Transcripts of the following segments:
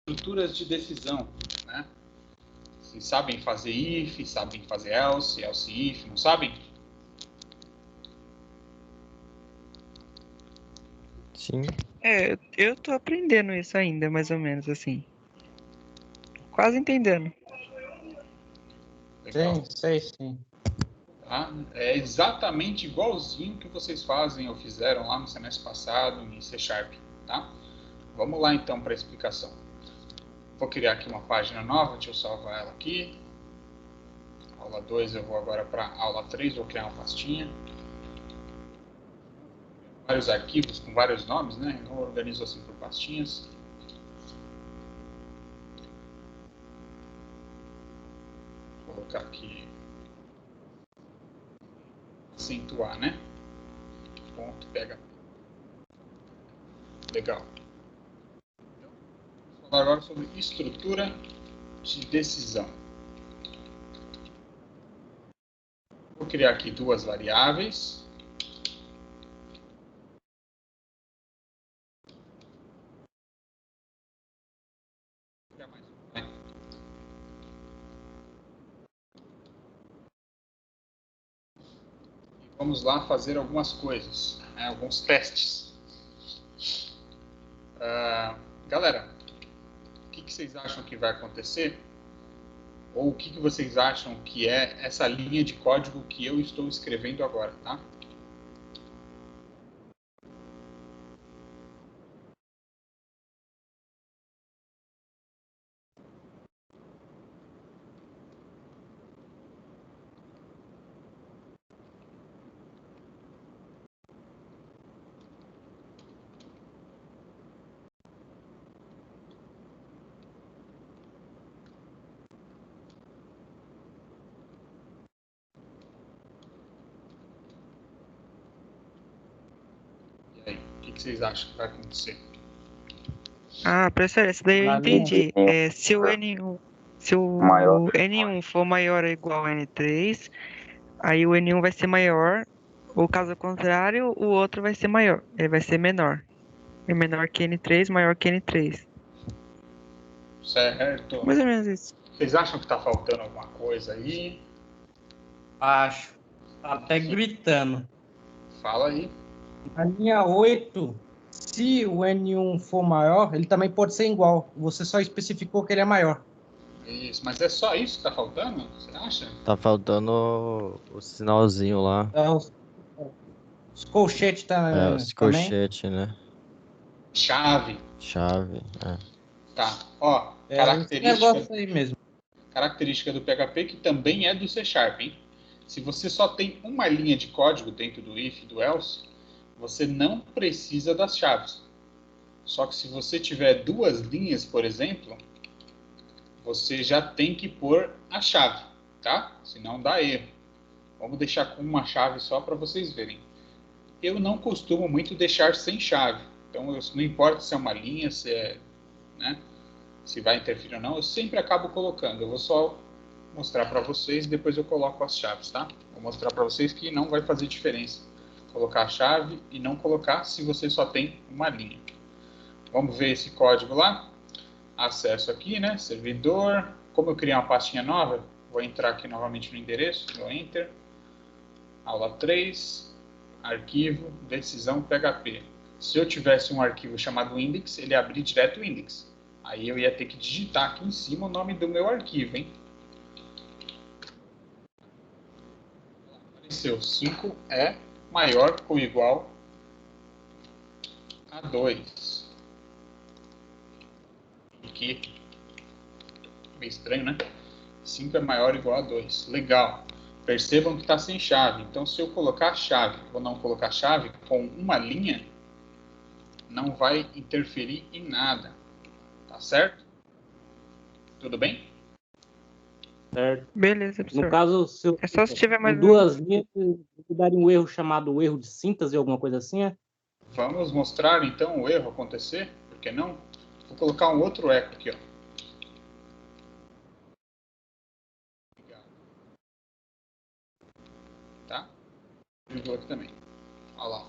estruturas de decisão, né? Vocês sabem fazer if, sabem fazer else, else if, não sabem? Sim. Eu tô aprendendo isso ainda, mais ou menos, assim. Quase entendendo. Legal. Sim, sei, sim. Tá? É exatamente igualzinho que vocês fazem ou fizeram lá no semestre passado em C Sharp. Tá? Vamos lá então para a explicação. Vou criar aqui uma página nova, deixa eu salvar ela aqui. Aula 2 eu vou agora para aula 3, vou criar uma pastinha. Vários arquivos com vários nomes, né? Eu organizo assim por pastinhas. Vou colocar aqui acentuar, né? Ponto, pega. Legal. Vou falar agora sobre estrutura de decisão. Vou criar aqui duas variáveis. Vou criar mais uma, né? E vamos lá fazer algumas coisas, né? Alguns testes. Galera, o que vocês acham que vai acontecer? Ou o que vocês acham que é essa linha de código que eu estou escrevendo agora, tá? E aí, o que vocês acham que vai acontecer? Ah, professor, essa daí eu Pra mim, entendi. Se o N1, N1 for maior ou igual a N3, aí o N1 vai ser maior, ou caso contrário, o outro vai ser maior, ele vai ser menor. É menor que N3, maior que N3. Certo. Mais ou menos isso. Vocês acham que está faltando alguma coisa aí? Acho. Tá até gritando. Fala aí. Na linha 8, se o N1 for maior, ele também pode ser igual. Você só especificou que ele é maior. Isso, mas é só isso que está faltando? Você acha? Tá faltando o sinalzinho lá. Os colchetes Os também. colchetes, né? Chave. Chave. Tá. Ó, Esse negócio aí mesmo. característica do PHP que também é do C Sharp, hein? Se você só tem uma linha de código dentro do if e do else, você não precisa das chaves. Só que se você tiver duas linhas, por exemplo, você já tem que pôr a chave, tá? Senão dá erro. Vamos deixar com uma chave só para vocês verem. Eu não costumo muito deixar sem chave. Então, não importa se é uma linha, se é, né, se vai interferir ou não, eu sempre acabo colocando. Eu vou só mostrar para vocês e depois eu coloco as chaves, tá? Vou mostrar para vocês que não vai fazer diferença colocar a chave e não colocar se você só tem uma linha. Vamos ver esse código lá. Acesso aqui, né? Servidor. Como eu criei uma pastinha nova, vou entrar aqui novamente no endereço, dou Enter. Aula 3, arquivo, decisão PHP. Se eu tivesse um arquivo chamado index, ele abria direto o index. Aí eu ia ter que digitar aqui em cima o nome do meu arquivo, hein? Apareceu, 5 é maior ou igual a 2. Aqui, meio estranho, né? 5 é maior ou igual a 2. Legal. Percebam que está sem chave. Então, se eu colocar chave ou não colocar chave com uma linha, não vai interferir em nada. Tá certo? Tudo bem? Certo. Beleza, professor. No caso, se eu É só se tiver mais duas linhas, daria um erro chamado erro de síntese, alguma coisa assim, é? Vamos mostrar então o erro acontecer? Por que não? Vou colocar um outro eco aqui, ó. Tá? Vírgula aqui também. Olha lá.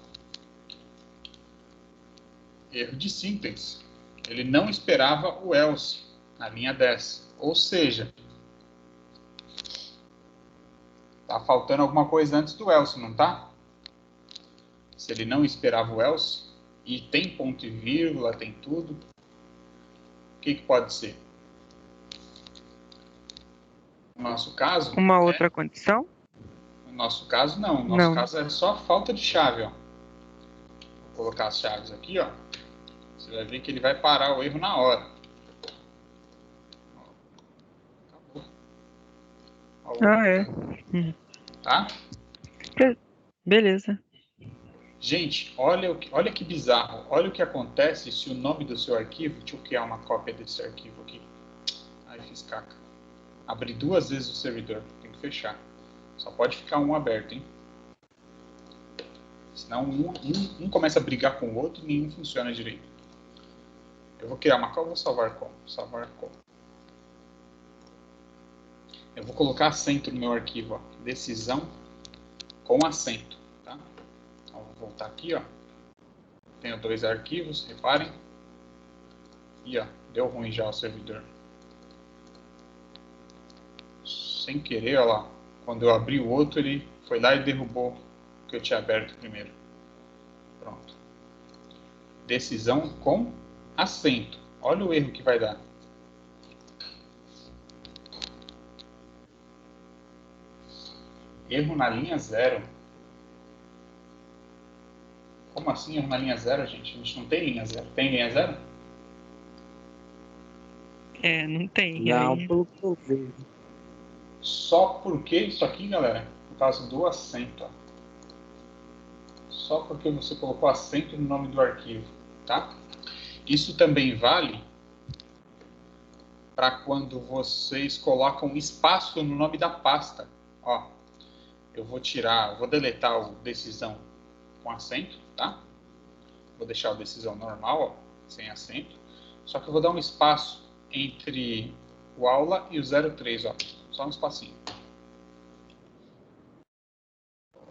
Erro de síntese. Ele não esperava o else na linha 10. Ou seja, tá faltando alguma coisa antes do else, não tá? Se ele não esperava o else, e tem ponto e vírgula, tem tudo, o que pode ser? No nosso caso... Uma outra condição? No nosso caso, não. No nosso caso é só falta de chave, ó. Vou colocar as chaves aqui, ó. Você vai ver que ele vai parar o erro na hora. Acabou. É. Tá? Beleza. Gente, olha que bizarro. Olha o que acontece se o nome do seu arquivo... Deixa eu criar uma cópia desse arquivo aqui. Ai, fiz caca. Abri 2 vezes o servidor. Tem que fechar. Só pode ficar um aberto, hein? Senão um começa a brigar com o outro e nenhum funciona direito. Eu vou criar uma cópia, vou salvar como? Salvar como? Eu vou colocar acento no meu arquivo, ó. Decisão com acento, tá? Então, vou voltar aqui, ó. Tenho 2 arquivos, reparem. E, ó, deu ruim já o servidor. Sem querer, ó lá. Quando eu abri o outro, ele foi lá e derrubou o que eu tinha aberto primeiro. Pronto. Decisão com acento. Olha o erro que vai dar. Erro na linha 0. Como assim erro na linha 0, gente? A gente não tem linha 0. Tem linha 0? Não tem. Não, Aí... pelo que eu vejo. Só porque isso aqui, galera, por causa do acento, ó. Só porque você colocou acento no nome do arquivo, tá? Isso também vale para quando vocês colocam espaço no nome da pasta. Ó, eu vou deletar o decisão com acento, tá? Vou deixar o decisão normal, ó, sem acento. Só que eu vou dar um espaço entre o aula e o 03, ó. Só um espacinho.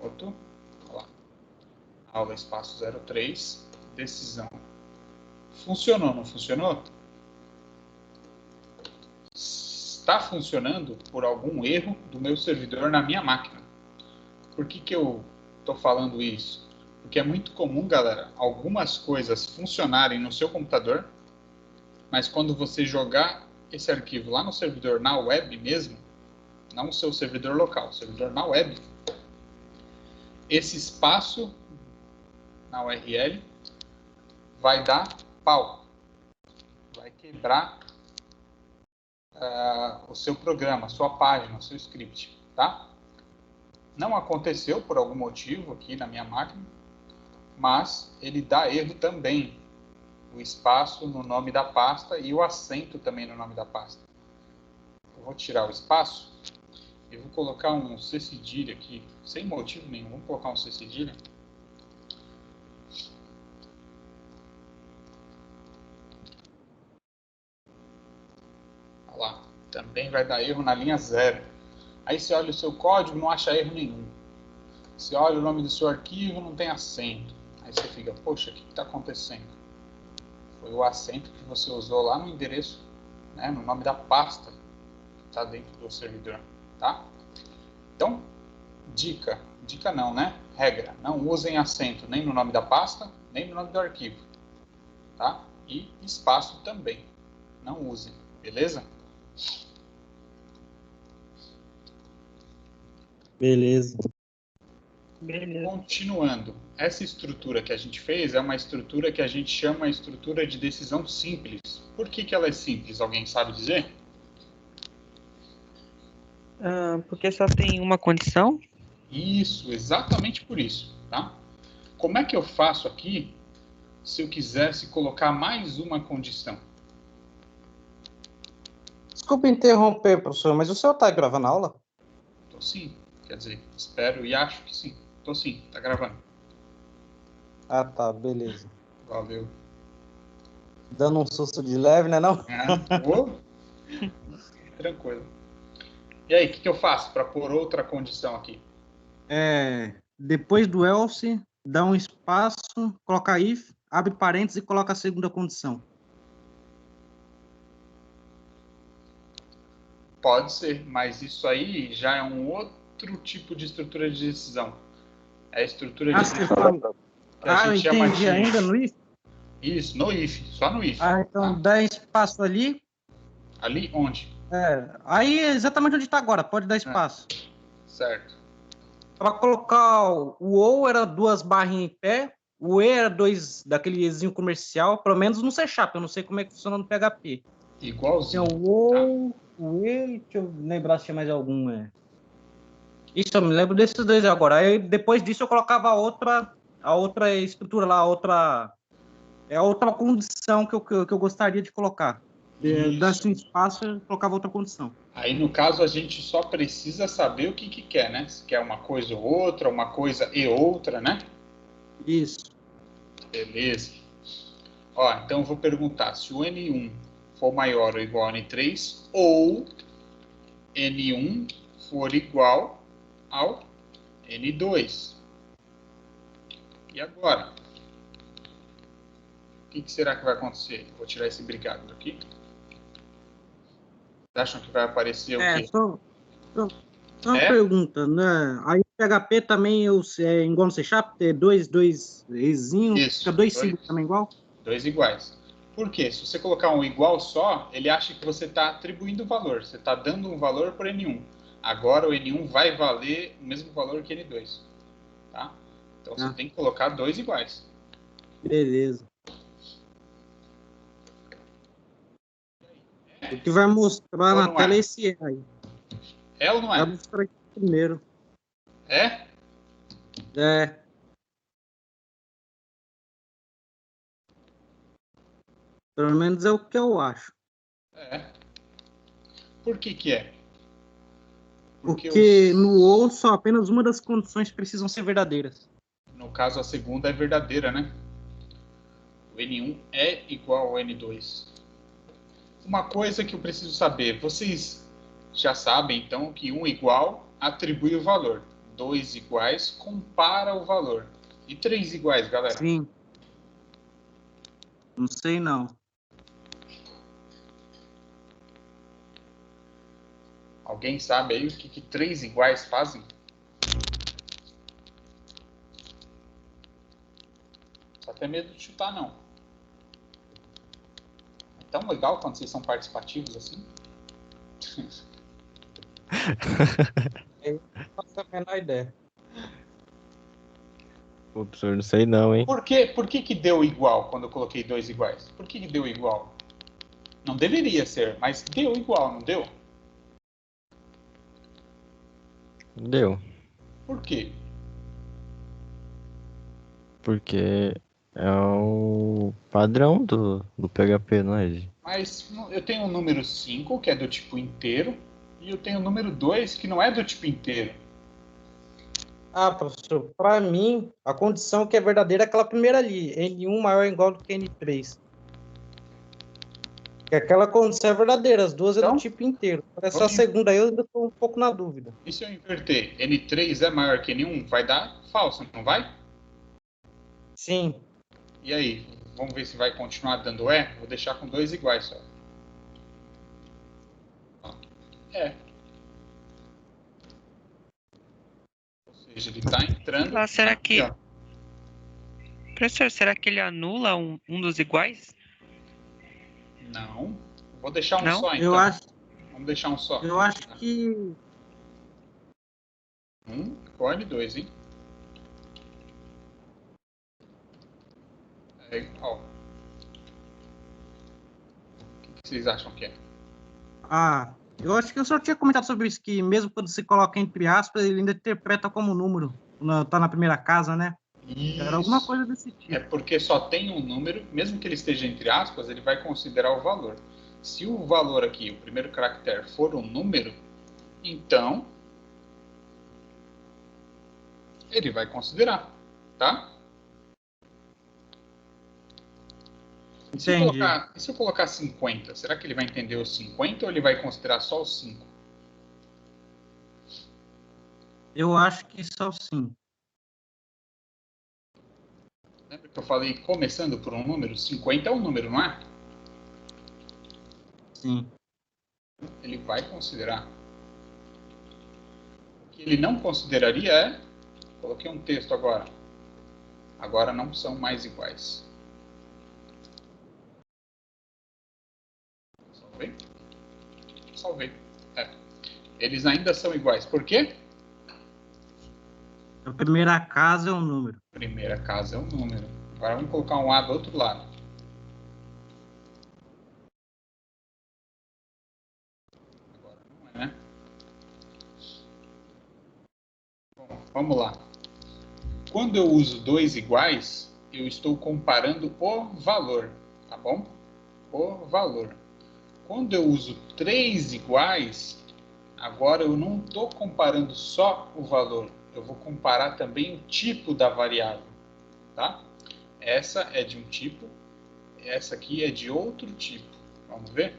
Outro. Ó lá. Aula espaço 03, decisão. Funcionou, não funcionou? Está funcionando por algum erro do meu servidor na minha máquina. Por que eu estou falando isso? Porque é muito comum, galera, algumas coisas funcionarem no seu computador, mas quando você jogar esse arquivo lá no servidor, na web mesmo, não o seu servidor local, o servidor na web, esse espaço na URL vai dar pau. Vai quebrar o seu programa, a sua página, o seu script, tá? Não aconteceu por algum motivo aqui na minha máquina, mas ele dá erro também. O espaço no nome da pasta e o acento também no nome da pasta. Eu vou tirar o espaço e vou colocar um C cedilha aqui, sem motivo nenhum. Vamos colocar um C cedilha. Olha lá, também vai dar erro na linha 0. Aí você olha o seu código, não acha erro nenhum. Você olha o nome do seu arquivo, não tem acento. Aí você fica, poxa, o que está acontecendo? Foi o acento que você usou lá no endereço, né, no nome da pasta que está dentro do servidor, tá? Então, dica não, né? Regra, não usem acento nem no nome da pasta, nem no nome do arquivo, tá? E espaço também, não usem, beleza? Beleza. Continuando, essa estrutura que a gente fez é uma estrutura que a gente chama estrutura de decisão simples. Por que ela é simples? Alguém sabe dizer? Porque só tem uma condição? Isso, exatamente por isso, tá? Como é que eu faço aqui se eu quisesse colocar mais uma condição? Desculpa interromper, professor, mas o senhor está gravando a aula? Tô sim, quer dizer, espero e acho que sim. Tô sim, tá gravando. Ah, tá, beleza. Valeu. Dando um susto de leve, né, não? Tranquilo. E aí, o que eu faço para pôr outra condição aqui? Depois do else, dá um espaço, coloca if, abre parênteses e coloca a segunda condição. Pode ser, mas isso aí já é um outro tipo de estrutura de decisão. É a estrutura de você decisão falou. que a Eu gente chama entendi de... ainda no if. Isso, no if, só no if. Então Tá? dá espaço ali. Ali onde? Aí é exatamente onde está agora, pode dar espaço. Certo. Para colocar o ou era 2 barrinhas em pé, o e era 2 daquele ezinho comercial, pelo menos no C Sharp, eu não sei como é que funciona no PHP. Tem Igualzinho. o ou, o e, deixa eu lembrar se tinha mais algum. Isso, eu me lembro desses dois agora. Aí depois disso eu colocava a outra estrutura lá, a outra condição que eu gostaria de colocar. Desse um espaço, eu colocava outra condição. Aí, no caso, a gente só precisa saber o que quer, né? Se quer uma coisa ou outra, uma coisa e outra, né? Isso. Beleza. Ó, então eu vou perguntar se o N1 for maior ou igual a N3 ou N1 for igual ao N2. E agora? O que será que vai acontecer? Vou tirar esse brigado aqui. Vocês acham que vai aparecer o quê? Só uma pergunta, né? Aí o PHP também é igual no C Sharp, tem dois ezinhos, fica dois símbolos também igual? Dois iguais. Por quê? Se você colocar um igual só, ele acha que você está atribuindo valor. Você está dando um valor para N1. Agora o N1 vai valer o mesmo valor que N2. Tá? Então você tem que colocar dois iguais. Beleza. O que vai mostrar na tela é esse E aí. É ou não é? Vai mostrar aqui primeiro. É? É. Pelo menos é o que eu acho. É. Por que é? Porque no ou só apenas uma das condições precisam ser verdadeiras. No caso, a segunda é verdadeira, né? O N1 é igual ao N2. Uma coisa que eu preciso saber, vocês já sabem, então, que 1 igual atribui o valor. 2 iguais compara o valor. E 3 iguais, galera? Sim. Não sei, não. Alguém sabe aí o que 3 iguais fazem? Só tem medo de chutar, não. É tão legal quando vocês são participativos assim. Eu não faço a menor ideia. Pô, professor, não sei não, hein? Por que deu igual quando eu coloquei 2 iguais? Por que deu igual? Não deveria ser, mas deu igual, não deu? Deu. Por quê? Porque é o padrão do PHP, não é, gente? Mas eu tenho o número 5, que é do tipo inteiro, e eu tenho o número 2, que não é do tipo inteiro. Professor, para mim, a condição que é verdadeira é aquela primeira ali, N1 maior ou igual do que N3. Que aquela condição é verdadeira, as duas Então, é do tipo inteiro. Essa segunda aí eu ainda estou um pouco na dúvida. E se eu inverter? N3 é maior que N1? Vai dar falso, não vai? Sim. E aí? Vamos ver se vai continuar dando E? Vou deixar com 2 iguais só. É. Ou seja, ele está entrando. Será aqui, que... Professor, será que ele anula um dos iguais? Não. Vou deixar um Não? só, então. Vamos deixar um só. Eu acho que... Ficou N2, hein? É igual. O que vocês acham que é? Eu acho que eu só tinha comentado sobre isso, que mesmo quando você coloca entre aspas, ele ainda interpreta como número. Tá na primeira casa, né? Isso. Era alguma coisa desse tipo. É porque só tem um número, mesmo que ele esteja entre aspas, ele vai considerar o valor. Se o valor aqui, o primeiro caractere, for um número, então ele vai considerar, tá? E se eu colocar 50, será que ele vai entender os 50 ou ele vai considerar só os 5? Eu acho que só sim. Lembra que eu falei começando por um número? 50 é um número, não é? Sim. Ele vai considerar. O que ele não consideraria é... Coloquei um texto agora. Agora não são mais iguais. Salvei? Salvei. Eles ainda são iguais. Por quê? A primeira casa é um número. Primeira casa é um número. Agora vamos colocar um A do outro lado. Agora não é, né? Bom, vamos lá. Quando eu uso dois iguais, eu estou comparando o valor, tá bom? O valor. Quando eu uso três iguais, agora eu não estou comparando só o valor. Eu vou comparar também o tipo da variável, tá? Essa é de um tipo, essa aqui é de outro tipo. Vamos ver?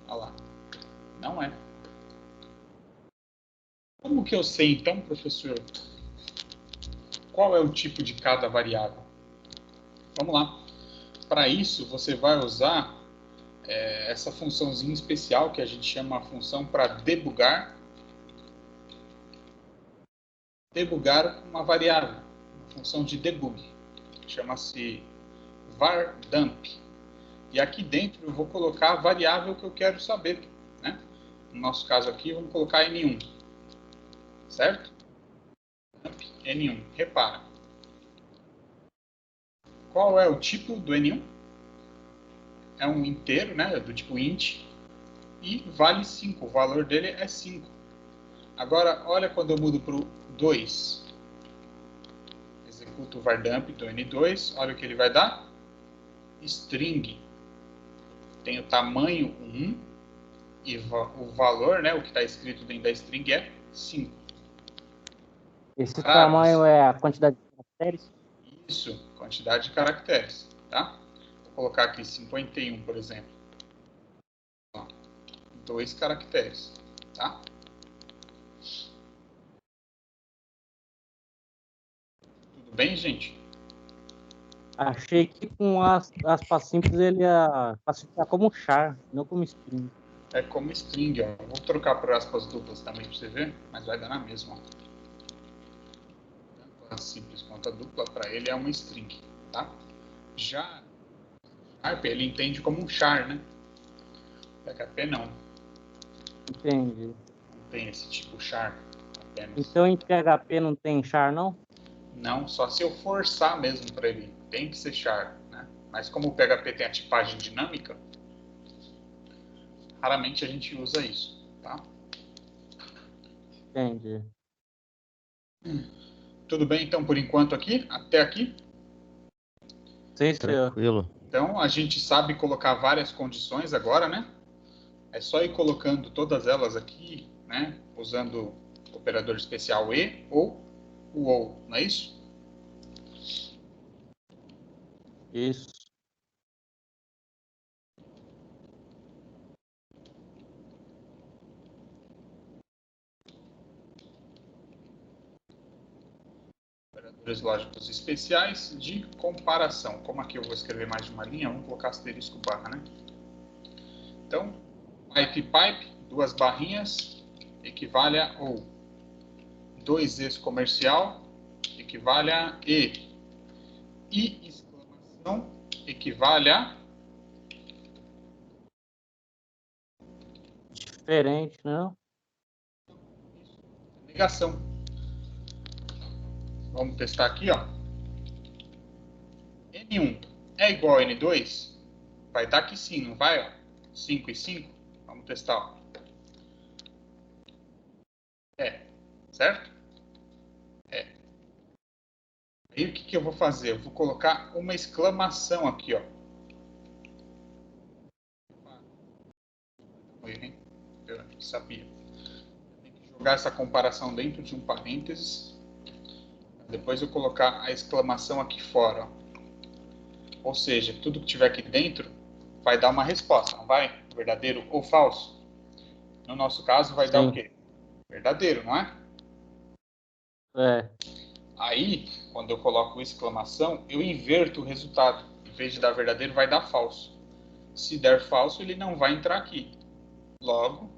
Olha lá. Não é. Como que eu sei, então, professor, qual é o tipo de cada variável? Vamos lá. Para isso, você vai usar essa funçãozinha especial que a gente chama a função para debugar uma variável, uma função de debug, chama-se var_dump. E aqui dentro eu vou colocar a variável que eu quero saber, né? No nosso caso aqui, vamos colocar N1, certo? Dump N1, repara. Qual é o tipo do N1? É um inteiro, né? Do tipo int, e vale 5, o valor dele é 5. Agora, olha quando eu mudo para o 2. Executo o var_dump do N2, olha o que ele vai dar. String. Tem o tamanho 1 e o valor, né, o que está escrito dentro da string é 5. Esse tamanho é a quantidade de caracteres? Isso, quantidade de caracteres, tá? Vou colocar aqui 51, por exemplo. 2 caracteres, tá? Tudo bem, gente? Achei que com aspas simples ele ia classificar como char, não como string. É como string, ó. Vou trocar por aspas duplas também para você ver, mas vai dar na mesma. Tanto a simples quanto a dupla, para ele é uma string, tá? Já Sharp, ele entende como um char, né? PHP não. Entendi. Não tem esse tipo char apenas. Então em PHP não tem char, não? Não, só se eu forçar mesmo para ele. Tem que ser char, né? Mas como o PHP tem a tipagem dinâmica, raramente a gente usa isso, tá? Entendi. Tudo bem, então, por enquanto aqui? Até aqui? Sim, senhor. Tranquilo. Então, a gente sabe colocar várias condições agora, né? É só ir colocando todas elas aqui, né? Usando o operador especial e ou o ou, não é isso? Isso. Operadores lógicos especiais de comparação. Como aqui eu vou escrever mais de uma linha, vamos colocar asterisco barra, né? Então, pipe, duas barrinhas, equivale a ou. 2es comercial, equivale a e. E exclamação, equivale a... Diferente, não? negação. Vamos testar aqui, ó. N1 é igual a N2? Vai dar que sim, não vai? Ó. 5 e 5. Vamos testar, ó. Certo? Aí o que eu vou fazer? Eu vou colocar uma exclamação aqui, ó. Eu sabia. Tem que jogar essa comparação dentro de um parênteses. Depois eu colocar a exclamação aqui fora, ó. Ou seja, tudo que tiver aqui dentro vai dar uma resposta, não vai? Verdadeiro ou falso? No nosso caso vai dar o quê? Verdadeiro, não é? É. Aí, quando eu coloco exclamação, eu inverto o resultado. Em vez de dar verdadeiro, vai dar falso. Se der falso, ele não vai entrar aqui. Logo,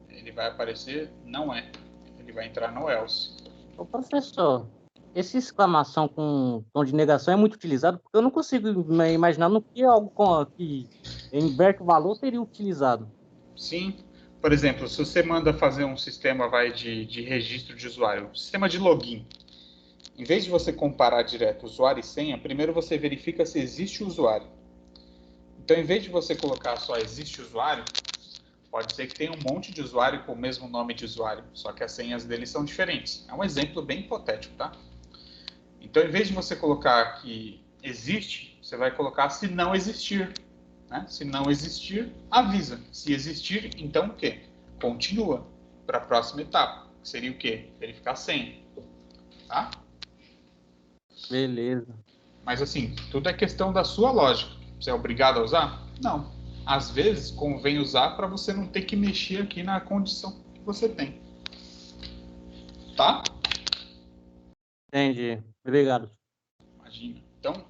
ele vai aparecer não é. Ele vai entrar no else. Ô, professor, essa exclamação com tom de negação é muito utilizado, porque eu não consigo imaginar no que algo que inverte o valor seria utilizado. Sim. Por exemplo, se você manda fazer um sistema de registro de usuário, sistema de login, em vez de você comparar direto usuário e senha, primeiro você verifica se existe o usuário. Então, em vez de você colocar só existe usuário, pode ser que tenha um monte de usuário com o mesmo nome de usuário, só que as senhas deles são diferentes. É um exemplo bem hipotético, tá? Então, em vez de você colocar que existe, você vai colocar se não existir. Né? Se não existir, avisa. Se existir, então o quê? Continua para a próxima etapa. Que seria o quê? Verificar a senha. Tá? Beleza. Mas assim, tudo é questão da sua lógica. Você é obrigado a usar? Não. Às vezes, convém usar para você não ter que mexer aqui na condição que você tem. Tá? Entendi. Obrigado. Imagina. Então,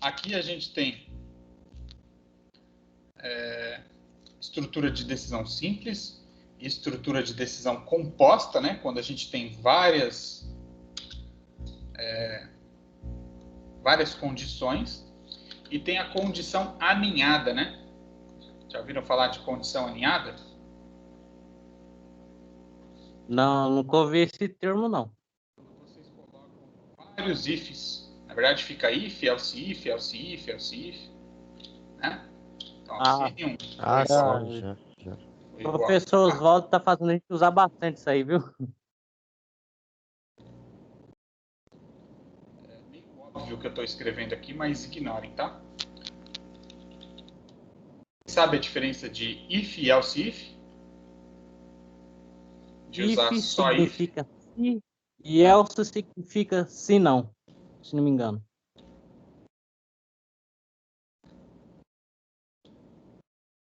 aqui a gente tem estrutura de decisão simples e estrutura de decisão composta, né? Quando a gente tem várias condições, e tem a condição aninhada, né? Já ouviram falar de condição aninhada? Não, nunca ouvi esse termo, não. Vocês colocam vários ifs. Na verdade, fica if, else if, else if, else if. Né? Então, se N1 for igual, Já. O professor Oswaldo está fazendo a gente usar bastante isso aí, viu? é meio óbvio que eu estou escrevendo aqui, mas ignorem, tá? Sabe a diferença de if e else if? De usar If só if? significa se e else significa se não, se não me engano.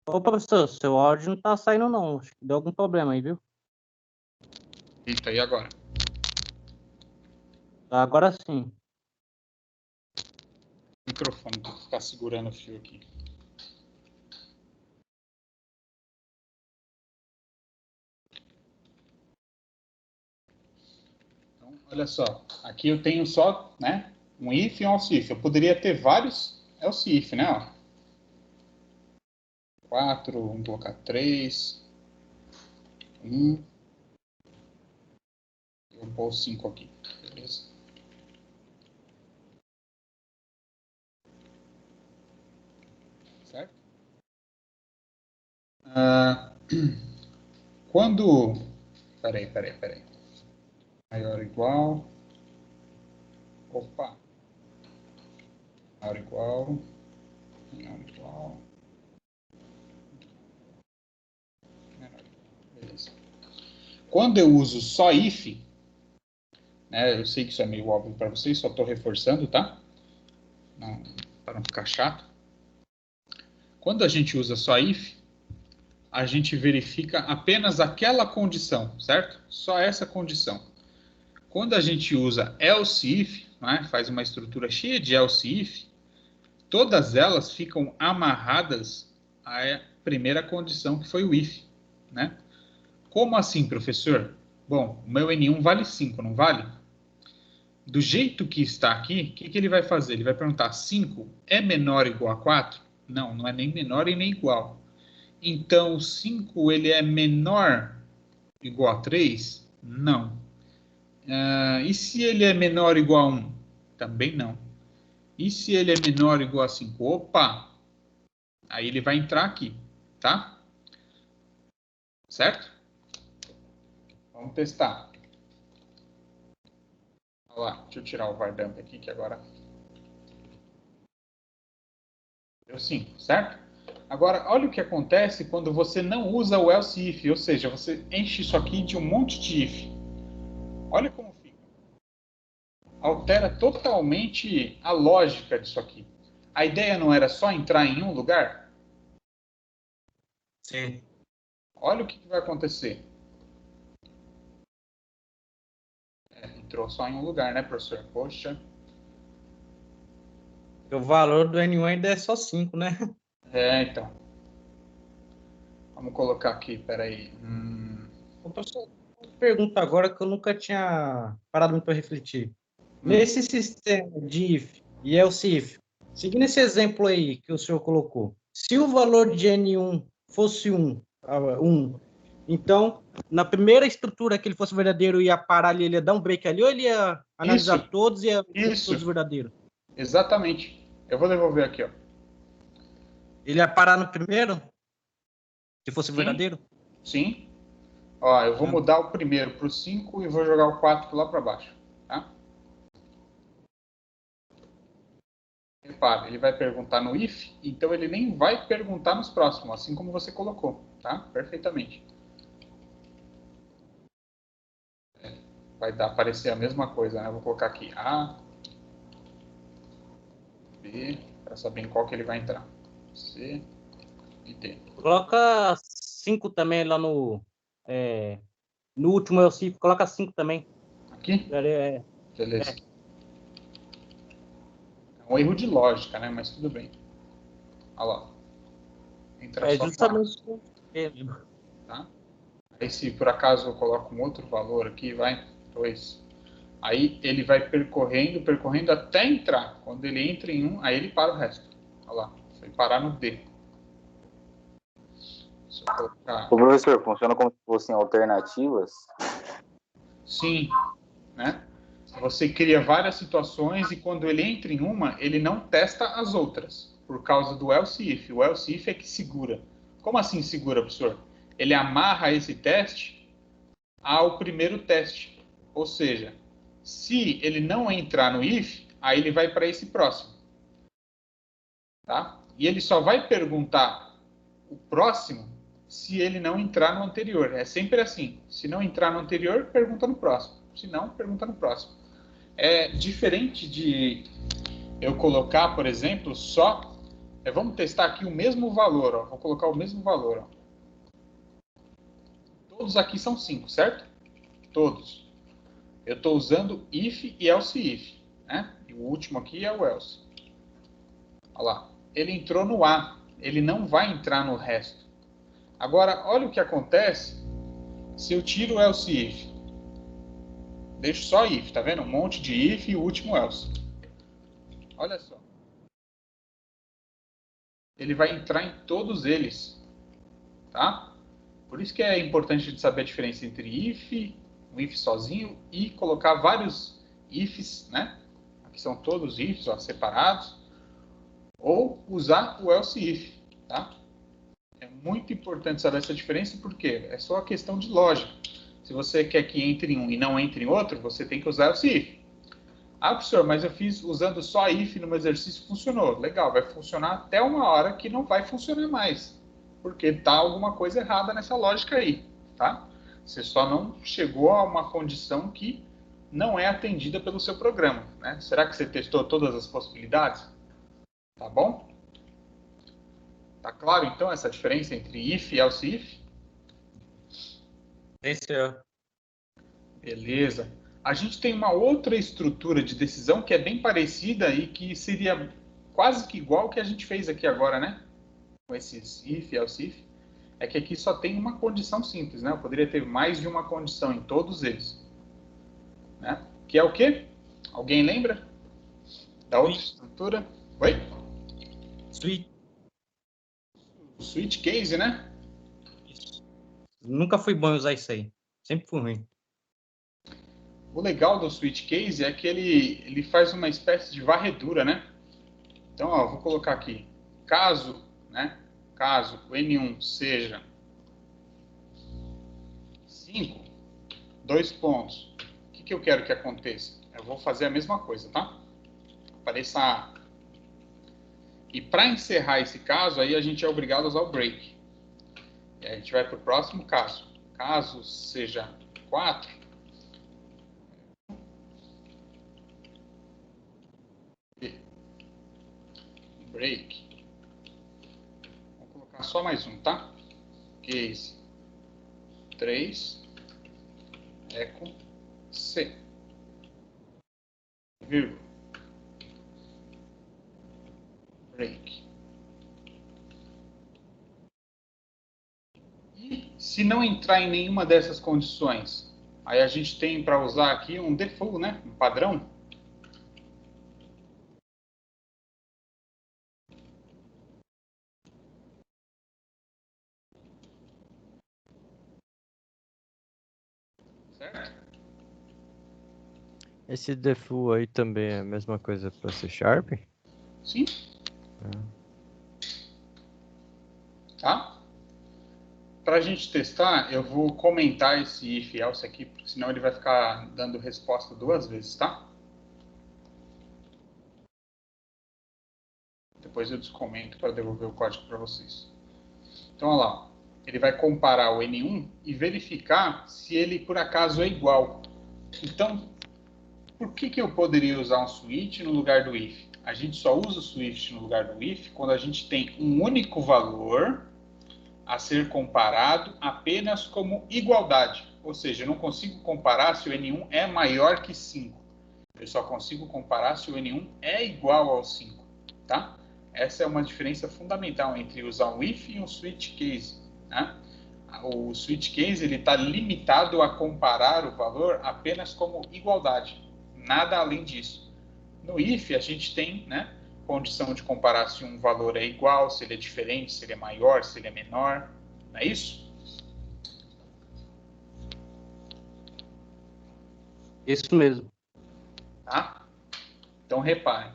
Ô, professor, seu áudio não tá saindo, não. Acho que deu algum problema aí, viu? Eita, e agora? Agora sim. Microfone, tem que ficar segurando o fio aqui. Então, olha só, aqui eu tenho só, né, um if e um else if. Eu poderia ter vários else if, né? Ó. 4, vamos colocar 3, 1. Eu vou pôr 5 aqui, beleza? Certo? Quando... Peraí. Maior ou igual... Opa! Maior ou igual... Menor ou igual... Menor ou igual... Beleza. Quando eu uso só if, né, eu sei que isso é meio óbvio para vocês, só estou reforçando, tá? Para não ficar chato. Quando a gente usa só if, a gente verifica apenas aquela condição, certo? Só essa condição. Quando a gente usa else if, né, faz uma estrutura cheia de else if, todas elas ficam amarradas à primeira condição, que foi o if. Né? Como assim, professor? Bom, o meu N1 vale 5, não vale? Do jeito que está aqui, o que ele vai fazer? Ele vai perguntar, 5 é menor ou igual a 4? Não, não é nem menor e nem igual. Então, o 5 ele é menor ou igual a 3? Não. E se ele é menor ou igual a 1? Também não. E se ele é menor ou igual a 5? Opa! Aí ele vai entrar aqui, tá? Certo? Vamos testar. Olha lá, deixa eu tirar o vardamp aqui, que agora... Deu 5, certo? Agora, olha o que acontece quando você não usa o else if, ou seja, você enche isso aqui de um monte de if. Olha como fica. Altera totalmente a lógica disso aqui. A ideia não era só entrar em um lugar? Sim. Olha o que vai acontecer. Entrou só em um lugar, né, professor? Poxa. O valor do N1 ainda é só 5, né? Então. Vamos colocar aqui, peraí. Professor, uma pergunta agora que eu nunca tinha parado muito para refletir. Nesse sistema de if e else if, seguindo esse exemplo aí que o senhor colocou, se o valor de N1 fosse 1, então, na primeira estrutura que ele fosse verdadeiro, ia parar ali, ele ia dar um break ali, ou ele ia analisar Isso. todos e ia ver Isso. todos verdadeiros? Exatamente. Eu vou devolver aqui, ó. Ele ia parar no primeiro, se fosse verdadeiro? Sim. Ó, eu vou mudar o primeiro para o 5 e vou jogar o 4 lá para baixo. Tá? Repara, ele vai perguntar no if, então ele nem vai perguntar nos próximos, assim como você colocou. Tá? Perfeitamente. Vai aparecer a mesma coisa, né? Eu vou colocar aqui A, B, para saber em qual que ele vai entrar. C e D. Coloca 5 também lá no último else if, coloca 5 também. Aqui? É, Beleza. É um erro de lógica, né? Mas tudo bem. Olha lá. Entra só justamente 4. Tá? Aí se por acaso eu coloco um outro valor aqui, vai 2. Aí ele vai percorrendo até entrar. Quando ele entra em 1, aí ele para o resto. Olha lá. Foi parar no D. Se eu colocar... O professor, funciona como se fossem alternativas? Sim, né? Você cria várias situações e quando ele entra em uma, ele não testa as outras, por causa do else if. O else if é que segura. Como assim segura, professor? Ele amarra esse teste ao primeiro teste. Ou seja, se ele não entrar no if, aí ele vai para esse próximo. Tá? E ele só vai perguntar o próximo se ele não entrar no anterior. É sempre assim. Se não entrar no anterior, pergunta no próximo. Se não, pergunta no próximo. É diferente de eu colocar, por exemplo, só... vamos testar aqui o mesmo valor. Ó. Vou colocar o mesmo valor. Ó. Todos aqui são 5, certo? Todos. Eu estou usando if e else if. Né? E o último aqui é o else. Olha lá. Ele entrou no A. Ele não vai entrar no resto. Agora, olha o que acontece se eu tiro o else if. Deixo só if, tá vendo? Um monte de if e o último else. Olha só. Ele vai entrar em todos eles. Tá? Por isso que é importante de saber a diferença entre if, um if sozinho, e colocar vários ifs, né? Aqui são todos ifs, ó, separados. Ou usar o else if, tá? É muito importante saber essa diferença porque é só questão de lógica. Se você quer que entre em um e não entre em outro, você tem que usar else if. Ah, professor, mas eu fiz usando só if no meu exercício, funcionou. Legal, vai funcionar até uma hora que não vai funcionar mais. Porque está alguma coisa errada nessa lógica aí, tá? Você só não chegou a uma condição que não é atendida pelo seu programa, né? Será que você testou todas as possibilidades? Tá bom? Tá claro, então, essa diferença entre if e else if? Esse é. Beleza. A gente tem uma outra estrutura de decisão que é bem parecida e que seria quase que igual ao que a gente fez aqui agora, né? Com esses if e else if. É que aqui só tem uma condição simples, né? Eu poderia ter mais de uma condição em todos eles. Né? Que é o quê? Alguém lembra? Da outra estrutura? Oi? Switch case, né? Nunca fui bom em usar isso aí. Sempre fui ruim. O legal do switch case é que ele faz uma espécie de varredura, né? Então, ó, vou colocar aqui. Caso, né? Caso o N1 seja 5, 2 pontos. O que eu quero que aconteça? Eu vou fazer a mesma coisa, tá? Apareça A. E para encerrar esse caso, aí a gente é obrigado a usar o break. E aí a gente vai para o próximo caso. Caso seja 4, break. Vou colocar só mais um, tá? Case 3, eco C. Vírgula. Break. Se não entrar em nenhuma dessas condições, aí a gente tem para usar aqui um default, né? Um padrão. Certo? Esse default aí também é a mesma coisa para C Sharp? Sim. Tá? Para a gente testar, eu vou comentar esse if else aqui, porque senão ele vai ficar dando resposta 2 vezes, tá? Depois eu descomento para devolver o código para vocês. Então, olha lá. Ele vai comparar o N1 e verificar se ele, por acaso, é igual. Então, por que eu poderia usar um switch no lugar do if? A gente só usa o switch no lugar do if quando a gente tem um único valor a ser comparado apenas como igualdade. Ou seja, eu não consigo comparar se o N1 é maior que 5. Eu só consigo comparar se o N1 é igual ao 5. Tá? Essa é uma diferença fundamental entre usar um if e um switch case. Né? O switch case está limitado a comparar o valor apenas como igualdade. Nada além disso. No if, a gente tem, né, condição de comparar se um valor é igual, se ele é diferente, se ele é maior, se ele é menor. Não é isso? Isso mesmo. Tá? Então, reparem.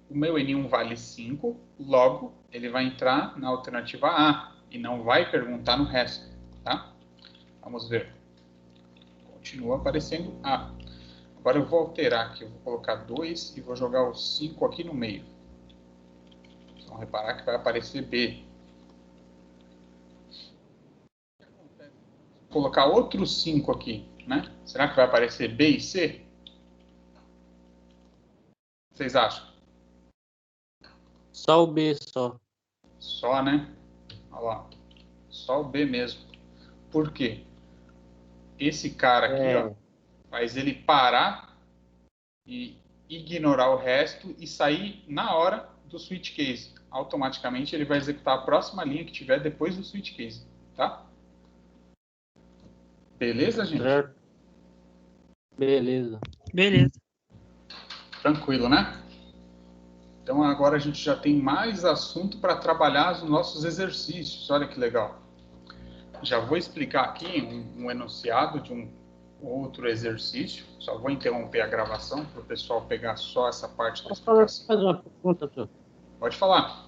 O meu N1 vale 5, logo, ele vai entrar na alternativa A e não vai perguntar no resto. Tá? Vamos ver. Continua aparecendo A. Agora eu vou alterar aqui, eu vou colocar 2 e vou jogar o 5 aqui no meio. Vocês vão reparar que vai aparecer B. Vou colocar outro 5 aqui, né? Será que vai aparecer B e C? Vocês acham? Só o B, só. Só, né? Olha lá. Só o B mesmo. Por quê? Esse cara aqui, ó, faz ele parar e ignorar o resto e sair na hora do switch case. Automaticamente ele vai executar a próxima linha que tiver depois do switch case, tá? Beleza, gente? Certo. Beleza. Beleza. Tranquilo, né? Então agora a gente já tem mais assunto para trabalhar os nossos exercícios. Olha que legal. Já vou explicar aqui um enunciado de um outro exercício. Só vou interromper a gravação para o pessoal pegar só essa parte da explicação. Fazer uma pergunta, senhor. Pode falar.